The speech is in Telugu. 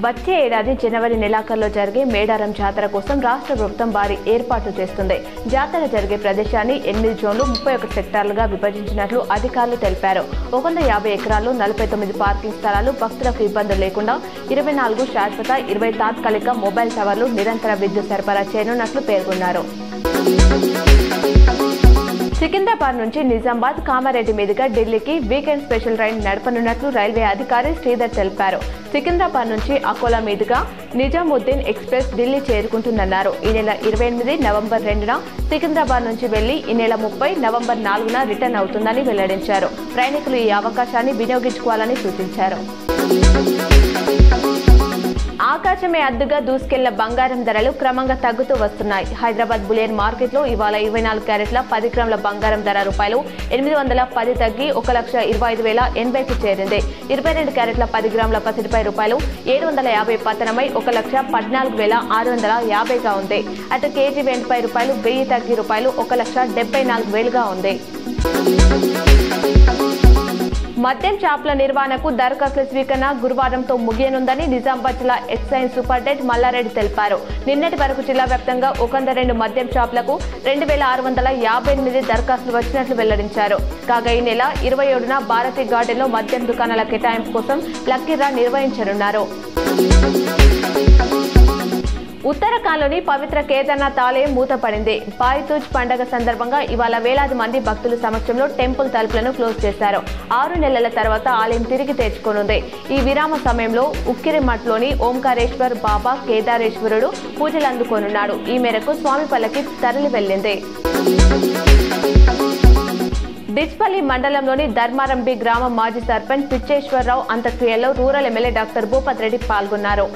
వచ్చే ఏడాది జనవరి నెలాఖరులో జరిగే మేడారం జాతర కోసం రాష్ట్ర ప్రభుత్వం భారీ ఏర్పాట్లు చేస్తుంది. జాతర జరిగే ప్రదేశాన్ని 8 జోన్లు 31 సెక్టార్లుగా విభజించినట్లు అధికారులు తెలిపారు. 150 ఎకరాల్లో 49 పార్కింగ్ స్థలాలు, భక్తులకు ఇబ్బందులు లేకుండా 24 శాశ్వత, 20 తాత్కాలిక మొబైల్ టవర్లు నిరంతర విద్యుత్ సరఫరా చేయనున్నట్లు పేర్కొన్నారు. సికింద్రాబాద్ నుంచి నిజామాబాద్, కామారెడ్డి మీదుగా ఢిల్లీకి వీకెండ్ స్పెషల్ ట్రైన్ నడపనున్నట్లు రైల్వే అధికారి శ్రీధర్ తెలిపారు. సికింద్రాబాద్ నుంచి అకోలా మీదుగా నిజాముద్దీన్ ఎక్స్ప్రెస్ ఢిల్లీ చేరుకుంటుందన్నారు. ఈ నెల 28 నవంబర్ 2న సికింద్రాబాద్ నుంచి వెళ్లి ఈ నెల 30 నవంబర్ 4న రిటర్న్ అవుతుందని వెల్లడించారు. ప్రయాణికులు ఈ అవకాశాన్ని వినియోగించుకోవాలని సూచించారు. ఆకాశమే అద్దుగా దూసుకెళ్లిన బంగారం ధరలు క్రమంగా తగ్గుతూ వస్తున్నాయి. హైదరాబాద్ బులియన్ మార్కెట్లో ఇవాళ 24 క్యారెట్ల 10 గ్రాముల బంగారం ధర ₹810 తగ్గి 1,25,080కు చేరింది. 22 క్యారెట్ల 10 గ్రాముల పసిడిపై ₹750 పతనమై 1,14,650గా ఉంది. అటు కేజీ వెండిపై ₹1000 తగ్గి ₹1,74,000గా ఉంది. మద్యం షాపుల నిర్వహణకు దరఖాస్తుల స్వీకరణ గురువారంతో ముగియనుందని నిజామాబాద్ జిల్లా ఎక్సైజ్ సూపరింటెండెంట్ మల్లారెడ్డి తెలిపారు. నిన్నటి వరకు జిల్లా వ్యాప్తంగా 102 మద్యం షాపులకు 2,658 దరఖాస్తులు వచ్చినట్లు వెల్లడించారు. కాగా ఈ నెల 27న భారతీ గార్డెన్లో మద్యం దుకాణాల కేటాయింపు కోసం లక్కీ డ్రా నిర్వహించనున్నారు. ఉత్తరాఖండ్లోని పవిత్ర కేదార్నాథ్ ఆలయం మూతపడింది. భాయితూజ్ పండుగ సందర్భంగా ఇవాళ వేలాది మంది భక్తుల సమక్షంలో టెంపుల్ తలుపులను క్లోజ్ చేశారు. 6 నెలల తర్వాత ఆలయం తిరిగి తెరుచుకోనుంది. ఈ విరామ సమయంలో ఉక్కిరిమఠ్లోని ఓంకారేశ్వర్ బాబా కేదారేశ్వరుడు పూజలు అందుకోనున్నాడు. ఈ మేరకు స్వామి పల్లకి తరలి వెళ్లింది. డిచ్పల్లి మండలంలోని ధర్మారం బి గ్రామ మాజీ సర్పంచ్ పిచ్చేశ్వరరావు అంత్యక్రియల్లో rural MLA doctor Bhupath Reddy పాల్గొన్నారు.